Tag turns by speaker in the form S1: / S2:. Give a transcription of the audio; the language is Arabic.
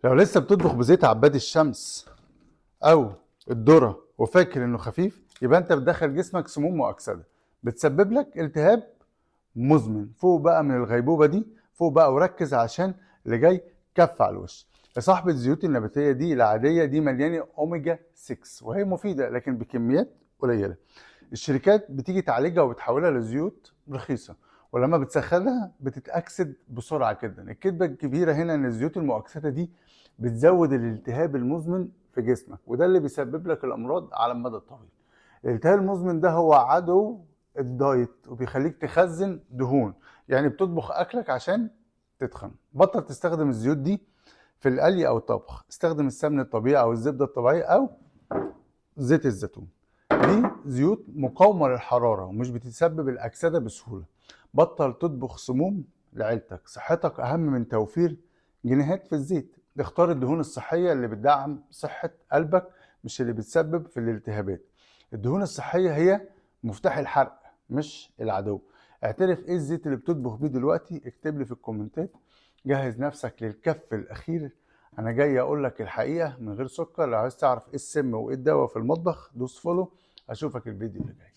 S1: لو لسه بتطبخ بزيت عباد الشمس او الذره وفاكر انه خفيف، يبقى انت بتدخل جسمك سموم مؤكسده بتسبب لك التهاب مزمن. فوق بقى من الغيبوبه دي، فوق بقى وركز عشان اللي جاي كف على الوش. يا صاحب الزيوت النباتيه دي العاديه دي مليانه اوميجا 6 وهي مفيده لكن بكميات قليله. الشركات بتيجي تعالجها وبتحولها لزيوت رخيصه، ولما بتسخنها بتتأكسد بسرعه جدا. الكذبه الكبيره هنا ان الزيوت المؤكسده دي بتزود الالتهاب المزمن في جسمك، وده اللي بيسبب لك الامراض على المدى الطويل. الالتهاب المزمن ده هو عدو الدايت وبيخليك تخزن دهون، يعني بتطبخ اكلك عشان تتخن. بطل تستخدم الزيوت دي في القلي او الطبخ، استخدم السمن الطبيعي او الزبده الطبيعيه او زيت الزيتون. دي زيوت مقاومه للحراره ومش بتسبب الاكسده بسهوله. بطل تطبخ سموم لعيلتك، صحتك اهم من توفير جنيهات في الزيت. اختار الدهون الصحيه اللي بتدعم صحه قلبك، مش اللي بتسبب في الالتهابات. الدهون الصحيه هي مفتاح الحرق مش العدو. اعترف ايه الزيت اللي بتطبخ بيه دلوقتي، اكتب لي في الكومنتات. جهز نفسك للكف الاخير، انا جاي اقول لك الحقيقه من غير سكر. لو عايز تعرف ايه السم وايه الدواء في المطبخ دوس فولو. اشوفك الفيديو اللي جاي.